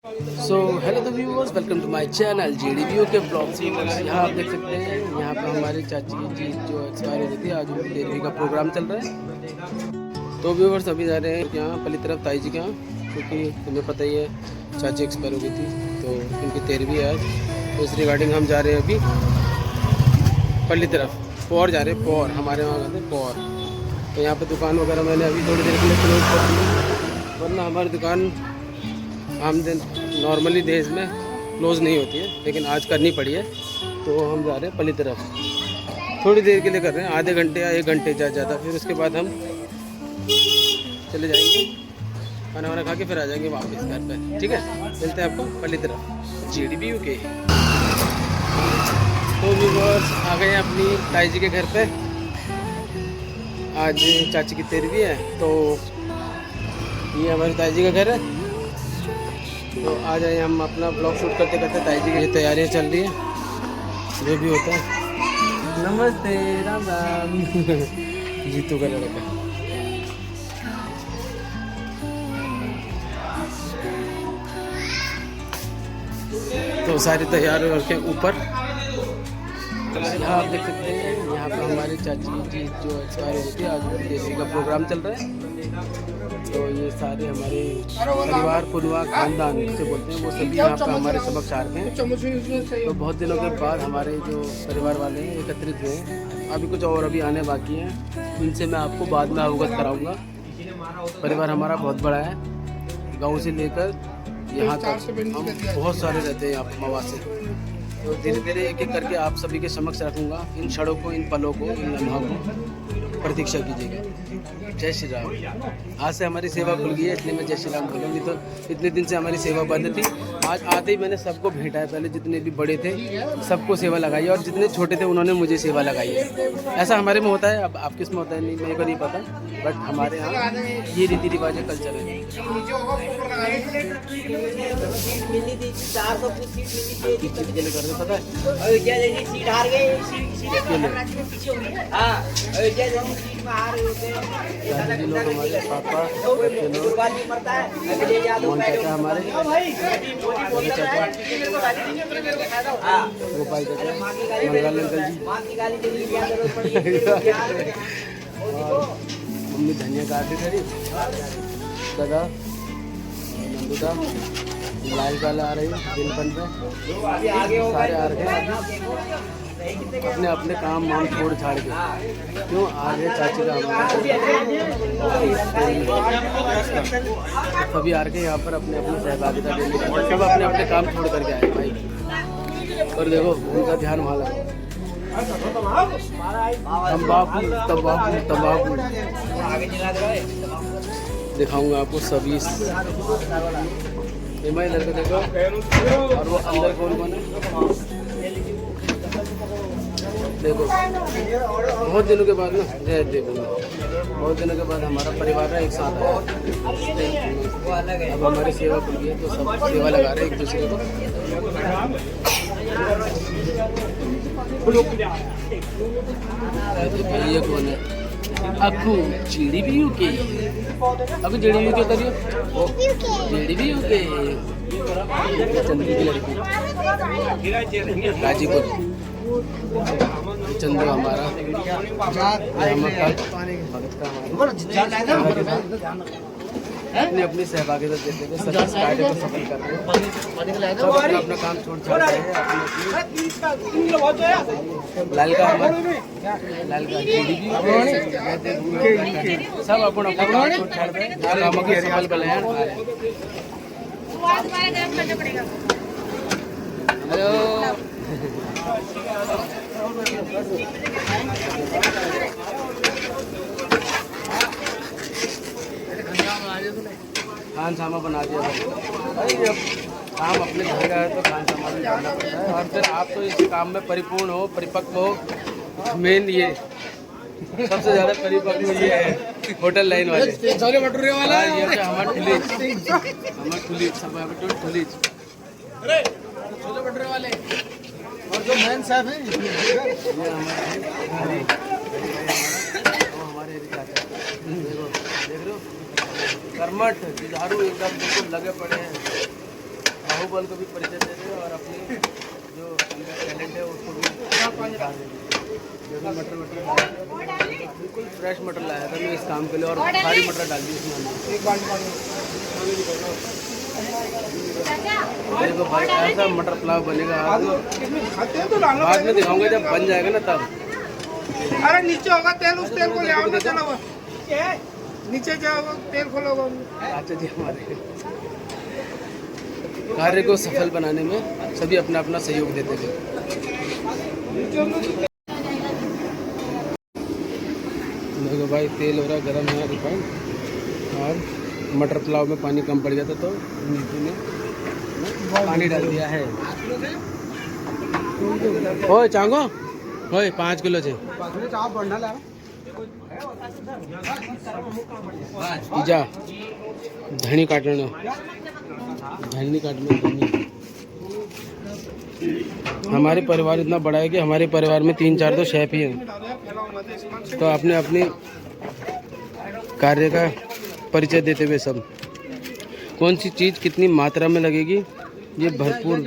So hello the viewers, welcome to my channel JDBO के blogs. यहाँ आप देख सकते हैं, यहाँ पे हमारी चाची की चीज़ जो एक्सपायर हो गई थी, आज उनकी तेरहवीं का प्रोग्राम चल रहा है। तो व्यूअर्स अभी जा रहे हैं यहाँ पहली तरफ ताई जी के यहाँ, क्योंकि तुम्हें पता ही है चाची एक्सपायर हो गई थी, तो उनकी 13वीं है आज। तो इस रिगार्डिंग हम जा रहे हैं अभी पहली तरफ, पौर जा रहे हैं, पौर हमारे वहाँ कहते हैं पौर। तो यहाँ पे दुकान वगैरह मैंने अभी थोड़ी देर के लिए क्लोज कर दी, वरना हमारी दुकान आमदन नॉर्मली डेज में क्लोज़ नहीं होती है, लेकिन आज करनी पड़ी है। तो हम जा रहे हैं पहली तरफ, थोड़ी देर के लिए कर रहे हैं, आधे घंटे या 1 घंटे ज़्यादा। फिर उसके बाद हम चले जाएंगे, खाना वाना खा के फिर आ जाएंगे वापस घर पे। ठीक है, चलते हैं आपको पहली तरफ JDBO के। तो व्यूअर्स आ गए हैं अपनी ताई जी के घर पे। आज चाची की 13वीं है, तो ये हमारी ताई जी का घर है। तो आ जाए, हम अपना ब्लॉग शूट करते करते ताई जी की तैयारियां चल रही है, जो भी होता है। नमस्ते राम राम जीतू का लड़का। तो सारे तैयार हो रखे ऊपर। यहाँ आप देख सकते हैं, यहाँ पर हमारी चाची की जो एक्सपायर हुई थी, आज उनकी तेरहवीं का प्रोग्राम चल रहा है। तो ये सारे हमारे परिवार खानदान जिसे बोलते हैं, वो सभी यहाँ पर हमारे समक्ष आ रहे हैं। तो बहुत दिनों के बाद हमारे जो परिवार वाले हैं एकत्रित हुए हैं। अभी कुछ और अभी आने बाकी हैं, उनसे मैं आपको बाद में अवगत कराऊंगा। परिवार हमारा बहुत बड़ा है, गाँव से लेकर यहाँ तक हम बहुत सारे रहते हैं यहाँ पर मवा से। तो धीरे धीरे एक एक करके आप सभी के समक्ष रखूँगा इन क्षणों को, इन पलों को, इन लम्हों को। प्रतीक्षा कीजिएगा। जय श्री राम। आज से हमारी सेवा खुल गई है, इसलिए मैं जय श्री राम बोलूँगी। तो इतने दिन से हमारी सेवा बंद थी, आज आते ही मैंने सबको भेंटा है। पहले जितने भी बड़े थे सबको सेवा लगाई है, और जितने छोटे थे उन्होंने मुझे सेवा लगाई है। ऐसा हमारे में होता है, अब आप किस में होता है नहीं मेरे को नहीं पता, बट हमारे यहाँ ये रीति रिवाज है, कल्चर है। पता है लोग हमारे पापा मोहन चाचा, हमारे चाचा गोपाल चाचा, मंगल अंकल जी, मम्मी धनिया काट रही खड़ी, दादा नंदुदा, लाल काला आ रही है दिलपन पे, सारे आ रहे हैं अपने अपने काम वाम छोड़ छाड़ के। क्यों आज है चाची का सभी आ के यहाँ पर अपने अपनी सहभागिता देने, सब अपने अपने काम छोड़ करके आए भाई। और देखो उनका ध्यान वहाँ लगा, तंबाकू तंबाकू तंबाकू दिखाऊंगा आपको सभी। इधर को देखो, और वो अंदर कौन है देखो। बहुत दिनों के बाद ना देखो, बहुत दिनों के बाद हमारा परिवार एक साथ आया। अब हमारी सेवा खुल गई है, तो सब सेवा लगा रहे हैं एक दूसरे को। ये कौन है? अक्कू JDBO के, अभी JDBO के करिए, JDBO के चंद्र की लड़की गाजीपुर, चंदू हमारा अपनी अपनी सहभागिता देते थे, सब कार्य को सफल कर रहे हैं, सब अपना काम छोड़ छाड़ रहे हैं। लाल का JDBO सब अपन अपना काम छोड़ छाड़ रहे हैं, कामों के सफल कल्याण आ रहे हैं। हेलो खान सामा बना दिया भाई। जब काम अपने घर का है तो खान सामा भी बनाना पड़ता है, और फिर आप तो इस काम में परिपूर्ण हो, परिपक्व हो। मेन ये सबसे ज़्यादा परिपक्व ये है होटल लाइन वाले, छोले भटूरे वाला, ये हमारे ठुली सब ठुली छोले भटूरे वाले, और जो मेन साहब हैं ये हमारे देख रहे हो कर्मठ जुझारू एकदम बिल्कुल लगे पड़े हैं। बाहुबल को भी परिचय दे रहे हैं और अपने जो टैलेंट है उसको भी दिखा रहे हैं। मटर बिल्कुल फ्रेश मटर लाया था मैं इस काम के लिए और सारी मटर डाल दी इसमें। देखो भाई ऐसा मटर पुलाव बनेगा, बाद में दिखाऊंगा जब बन जाएगा ना तब। अरे नीचे होगा तेल, उस तेल को ले आओ ना, चला हुआ नीचे जाओ, तेल खोलोगे। अच्छा जी, हमारे कार्य को सफल बनाने में सभी अपना अपना सहयोग देते थे। देखो भाई तेल हो रहा गर्म है रिफाइंड, और मटर पुलाव में पानी कम पड़ गया था तो नीतू ने पानी डाल दिया है। ओए चांगो, ओए 5 किलो से जा धनी काटना, धनी काटना। हमारे परिवार इतना बड़ा है कि हमारे परिवार में 3-4 तो शेफ ही हैं, तो आपने अपने कार्य का परिचय देते हुए सब कौन सी चीज़ कितनी मात्रा में लगेगी, ये भरपूर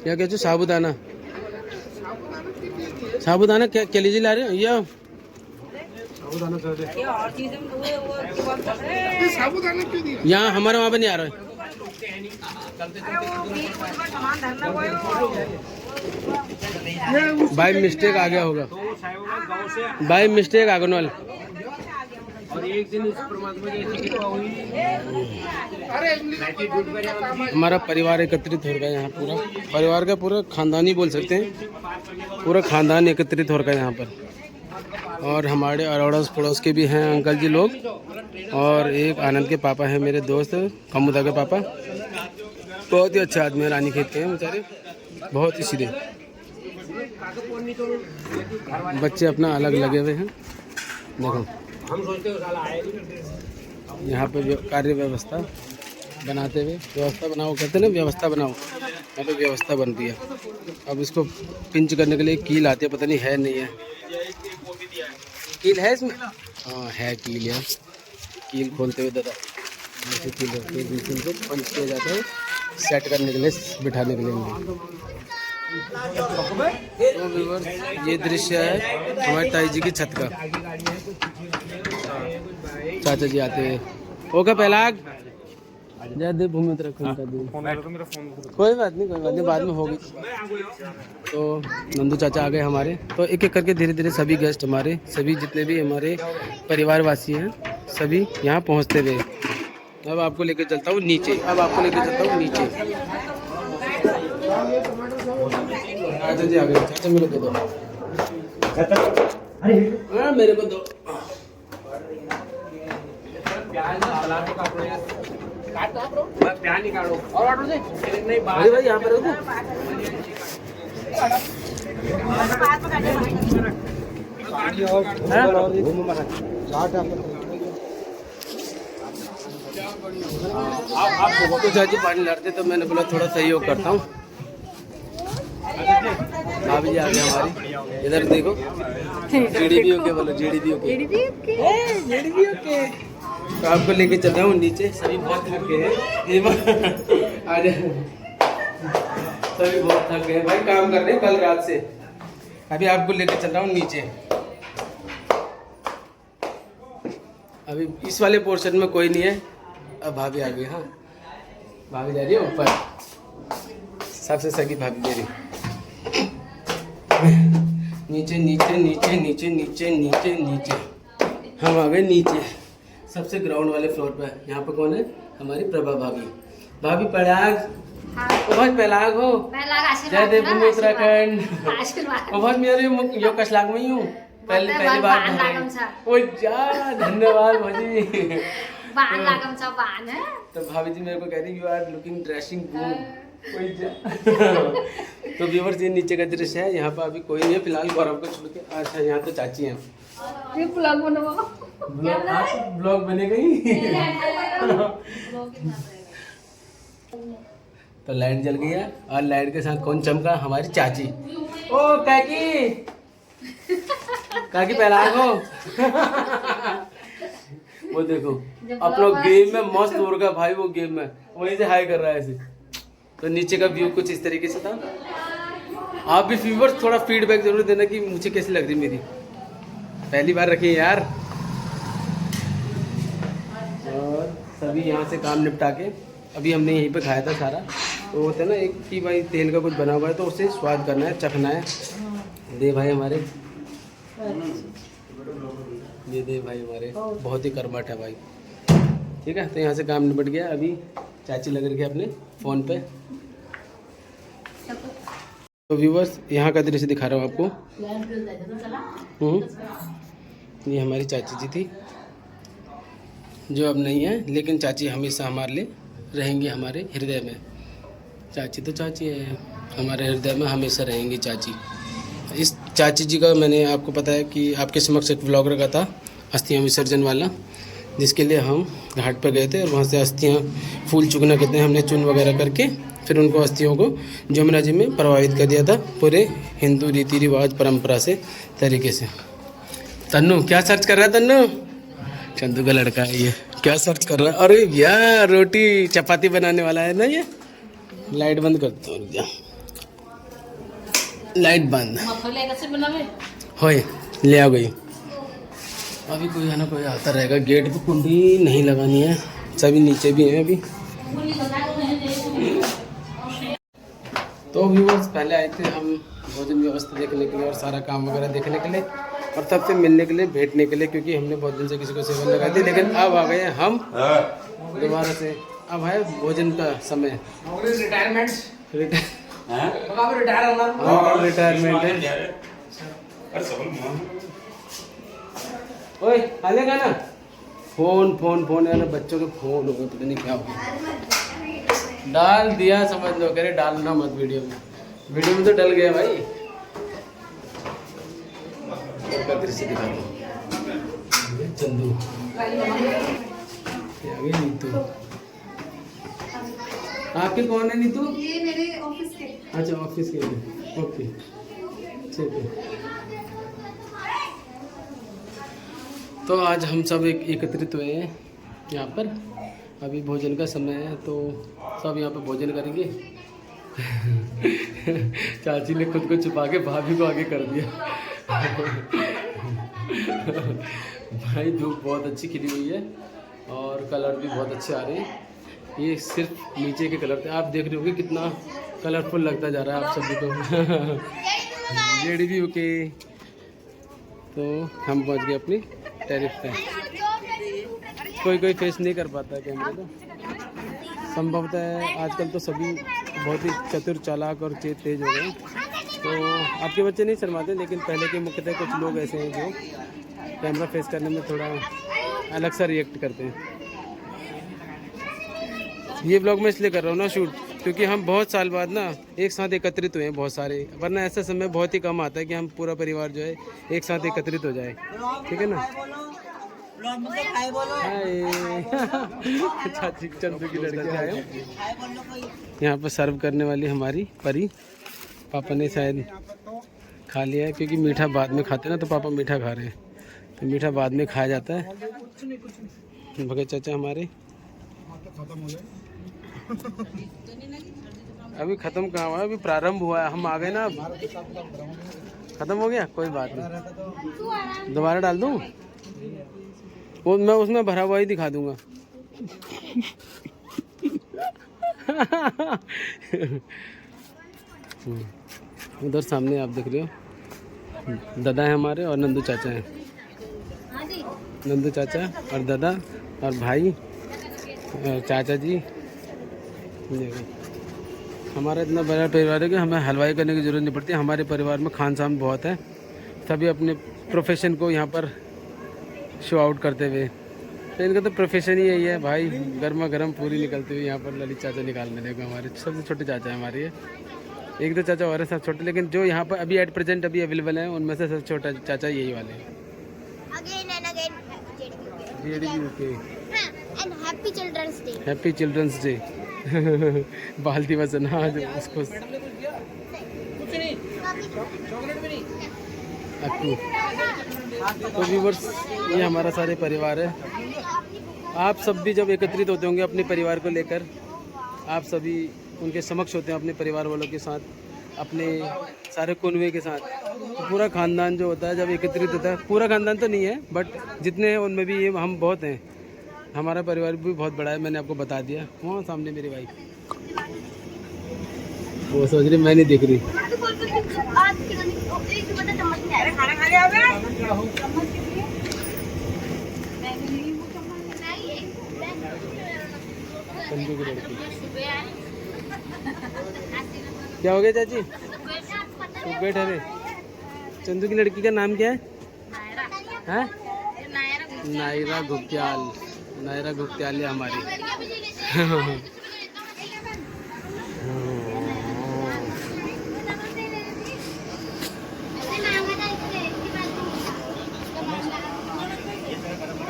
क्या कहते साबुदाना, साबुदाना क्या लीजिए ला रहे हैं ये यहाँ हमारे वहाँ पे नहीं आ रहा है। बाई मिस्टेक आ गया होगा, बाई मिस्टेक आ गया। और एक दिन इस परमात्मा की हमारा परिवार एकत्रित हो गया यहाँ, पूरा परिवार का पूरा खानदान ही बोल सकते हैं, पूरा खानदान एकत्रित हो गया यहाँ पर। और हमारे अड़ोस पड़ोस के भी हैं अंकल जी लोग, और एक आनंद के पापा हैं मेरे दोस्त कमुदा के पापा, बहुत ही अच्छे आदमी हैं, रानी खेत के हैं बेचारे, बहुत ही सीधे। बच्चे अपना अलग लगे हुए हैं। देखो यहाँ पे कार्य व्यवस्था बनाते हुए, व्यवस्था बनाओ कहते ना, व्यवस्था बनाओ, यहाँ पे व्यवस्था बनती है। अब इसको पिंच करने के लिए कील आती है, पता नहीं है नहीं है, कील है इसमें, हाँ है कील यार। कील खोलते हुए दादा ऐसे कील होती है, बीच से पंच किया जाता है सेट करने के लिए, बिठाने के लिए। तो व्यूअर्स ये दृश्य है हमारी ताई जी की छत का। चाचा जी आते हैं, ओके पहलाग जय भूमि उत्तराखंड का दिन। कोई बात नहीं बाद में होगी। तो नंदू चाचा आ गए हमारे, तो एक एक करके धीरे धीरे सभी गेस्ट हमारे, सभी जितने भी हमारे परिवारवासी हैं सभी यहाँ पहुँचते हुए। अब आपको लेकर चलता हूँ नीचे, चाचा जी आ गए, चाचा मेरे को दो, मेरे को दो। भाई यहाँ पर तो चाची पानी लाते, तो मैंने बोला थोड़ा सहयोग करता हूँ। भाभी जी आ गए हमारी, इधर देखो जीडीबी ओके बोलो, जीडीबी ओके। तो आपको लेके चल रहा हूँ नीचे, सभी बहुत थक गए हैं, आज सभी बहुत थक गए भाई, काम कर रहे हैं कल रात से। अभी आपको लेके चल रहा हूँ नीचे। अभी इस वाले पोर्शन में कोई नहीं है, अब भाभी आ गई। हाँ भाभी जा रही है ऊपर, सबसे सगी भाभी दे रही। नीचे नीचे नीचे नीचे नीचे नीचे नीचे हम आ गए नीचे, सबसे ग्राउंड वाले फ्लोर पे। यहाँ पे कौन है? हमारी प्रभा भाभी। भाभी पराग, ओ भाई पहलाग हो, जय देवभूमि उत्तराखंड। ओ भाई मेरे यो कसलाग में ही हूँ, पहली बार। ओ जा धन्यवाद भाजी। तो भाभी जी मेरे को कह रही you are looking dressing good. तो व्यूअर्स ये नीचे का दृश्य है, यहाँ पर अभी कोई नहीं है फिलहाल, गौरव को छोड़ के। अच्छा यहाँ तो चाची हैं, ब्लॉग बनेगा ही। तो लाइट जल गई है, और लाइट के साथ कौन चमका? हमारी चाची। ओ काकी, काकी पहलाग हो। वो देखो आप लोग गेम में मस्त हो रखा भाई, वो गेम में वहीं से हाई कर रहा है ऐसे। तो नीचे का व्यू कुछ इस तरीके से था। आप भी व्यूअर्स थोड़ा फीडबैक जरूर देना कि मुझे कैसी लग रही मेरी, पहली बार रखी है यार। और सभी यहाँ से काम निपटा के अभी हमने यहीं पे खाया था सारा। तो होता है ना एक कि भाई तेल का कुछ बना हुआ है तो उसे स्वाद करना है, चखना है। दे भाई हमारे, ये दे भाई हमारे, बहुत ही कर्मठ है भाई। ठीक है, तो यहाँ से काम निपट गया। अभी चाची लग रही है अपने फ़ोन पे। तो व्यूवर्स यहाँ का दृश्य दिखा रहा हूँ आपको। ये हमारी चाची जी थी जो अब नहीं है, लेकिन चाची हमेशा हमारे लिए रहेंगी, हमारे हृदय में। चाची तो चाची है, हमारे हृदय में हमेशा रहेंगी चाची। इस चाची जी का मैंने आपको पता है कि आपके समक्ष एक व्लॉग रखा था अस्थियाँ विसर्जन वाला, जिसके लिए हम घाट पर गए थे और वहाँ से अस्थियाँ फूल चुगना कहते हैं, हमने चुन वगैरह करके फिर उनको अस्थियों को जमुना जी में प्रभावित कर दिया था पूरे हिंदू रीति रिवाज परंपरा से तरीके से। तन्नू क्या सर्च कर रहा है? तन्नू चंदू का लड़का है ये, क्या सर्च कर रहा है? अरे यार रोटी चपाती बनाने वाला है ना ये। लाइट बंद कर दो, लाइट बंद होए, ले आ गई। अभी कोई है ना कोई आता रहेगा। गेट पे कुंडी नहीं लगानी है, सभी नीचे भी हैं अभी। तो व्यूअर्स पहले आए थे हम भोजन व्यवस्था देखने के लिए और सारा काम वगैरह देखने के लिए और सबसे मिलने के लिए, भेंटने के लिए, क्योंकि हमने बहुत दिन से किसी को सेवन लगाई थी। लेकिन अब आ गए हैं हम दोबारा से। अब है भोजन का समय। रिटायरमेंट है। ओए हालेगा ना फोन फोन फोन है ना, बच्चों के फोन हो गए, पता नहीं क्या हो डाल दिया, समझ लो। कह रहे डालना मत वीडियो में, वीडियो में तो डल गया भाई। दृश्य दिखा दो। चंदू नीतू, आपके कौन है नीतू? ये मेरे ऑफिस के। अच्छा ऑफिस के, ओके ठीक है। तो आज हम सब एकत्रित हुए हैं यहाँ पर। अभी भोजन का समय है तो सब यहाँ पर भोजन करेंगे। चाची ने खुद को छुपा के भाभी को आगे कर दिया। भाई धूप बहुत अच्छी खिली हुई है और कलर भी बहुत अच्छे आ रहे हैं। ये सिर्फ नीचे के कलर थे, आप देख रहे होंगे कितना कलरफुल लगता जा रहा है आप सभी को। रेडी भी ओके। तो हम पहुँच गए अपनी टेरिस पे। कोई फेस नहीं कर पाता कैमरे को, संभवतः आजकल तो सभी बहुत ही चतुर चालाक और तेज हो गए। तो आपके बच्चे नहीं शर्माते, लेकिन पहले के मुख्यतः कुछ लोग ऐसे हैं जो कैमरा फेस करने में थोड़ा अलग सा रिएक्ट करते हैं। ये ब्लॉग मैं इसलिए कर रहा हूँ ना शूट, क्योंकि हम बहुत साल बाद ना एक साथ एकत्रित हुए हैं बहुत सारे, वरना ऐसा समय बहुत ही कम आता है कि हम पूरा परिवार जो है एक साथ एकत्रित हो जाए। ठीक है ना? चाची चंदू की लड़की आए यहाँ पर सर्व करने वाली हमारी परी। पापा ने शायद खा लिया है, क्योंकि मीठा बाद में खाते हैं ना, तो पापा मीठा खा रहे हैं, तो मीठा बाद में खाया जाता है। भगत चाचा हमारे अभी ख़त्म कहाँ हुआ है, अभी प्रारंभ हुआ है। हम आ गए ना, अब ख़त्म हो गया, कोई बात नहीं। दोबारा डाल दूँ? वो मैं उसमें भरा हुआ ही दिखा दूंगा। उधर सामने आप देख रहे हो दादा है हमारे और नंदू चाचा हैं। नंदू चाचा और दादा और भाई और चाचा जी। हमारा इतना बड़ा परिवार है कि हमें हलवाई करने की ज़रूरत नहीं पड़ती। हमारे परिवार में खान सान बहुत है, सभी अपने प्रोफेशन को यहाँ पर शो आउट करते हुए। तो इनका तो प्रोफेशन ही यही है भाई, गर्मा गर्म पूरी निकलती हुई यहाँ पर ललित चाचा निकालने देखो। हमारे सबसे छोटे चाचा है हमारे, एक दो चाचा और है सब छोटे, लेकिन जो यहाँ पर अभी एट प्रेजेंट अभी अवेलेबल हैं उनमें से सबसे छोटा चाचा यही वाले हैं। Happy children's day. बाल दिवस है ना आज उसको। तो व्यूअर्स ये हमारा सारे परिवार है। आप सब भी जब एकत्रित होते होंगे अपने परिवार को लेकर, आप सभी उनके समक्ष होते हैं अपने परिवार वालों के साथ, अपने सारे कुनवे के साथ। तो पूरा ख़ानदान जो होता है जब एकत्रित होता है, पूरा ख़ानदान तो नहीं है बट जितने हैं उनमें भी ये हम बहुत हैं, हमारा परिवार भी बहुत बड़ा है, मैंने आपको बता दिया। वहाँ सामने मेरी वाइफ, वो सोच रही मैं नहीं दिख रही। चंदू की लड़की, क्या हो गया चाची? सुबह ठहरे। चंदू की लड़की का नाम क्या है? नायरा गुप्त्याल। नायरा गुप्त्याल है हमारी।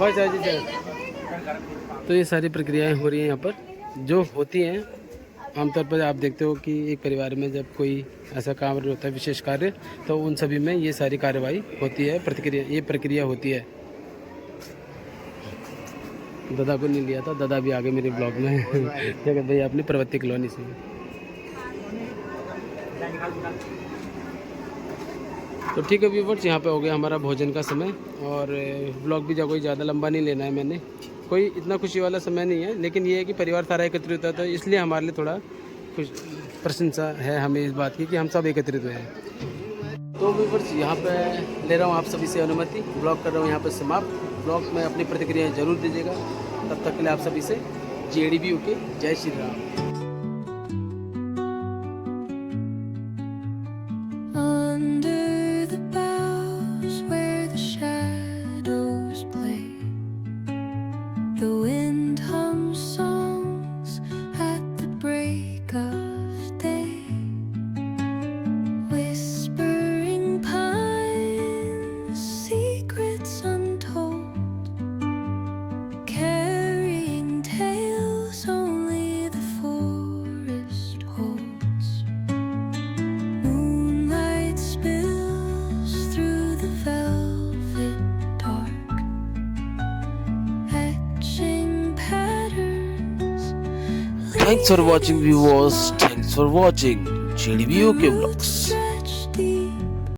बस चाची सर, तो ये सारी प्रक्रियाएं हो रही हैं यहाँ पर जो होती हैं। आमतौर पर आप देखते हो कि एक परिवार में जब कोई ऐसा काम होता है, विशेष कार्य, तो उन सभी में ये सारी कार्रवाई होती है, ये प्रक्रिया होती है। दादा को नहीं लिया था, दादा भी आगे मेरे ब्लॉग में। क्या कहते भाई आपने प्रवृत्ति कॉलोनी से। तो ठीक है व्यूअर्स, यहाँ पे हो गया हमारा भोजन का समय, और ब्लॉग भी कोई ज़्यादा लंबा नहीं लेना है मैंने, कोई इतना खुशी वाला समय नहीं है, लेकिन ये है कि परिवार सारा एकत्रित होता है, तो इसलिए हमारे लिए थोड़ा खुश प्रशंसा है हमें इस बात की कि हम सब एकत्रित हुए हैं। तो व्यूअर्स, यहाँ पे ले रहा हूँ आप सभी से अनुमति, ब्लॉग कर रहा हूँ यहाँ पर समाप्त। ब्लॉग में अपनी प्रतिक्रियाएँ जरूर दीजिएगा। तब तक के लिए आप सभी से JDBU के जय Shri Ram. Thanks for watching viewers. Thanks for watching JDBU के vlogs.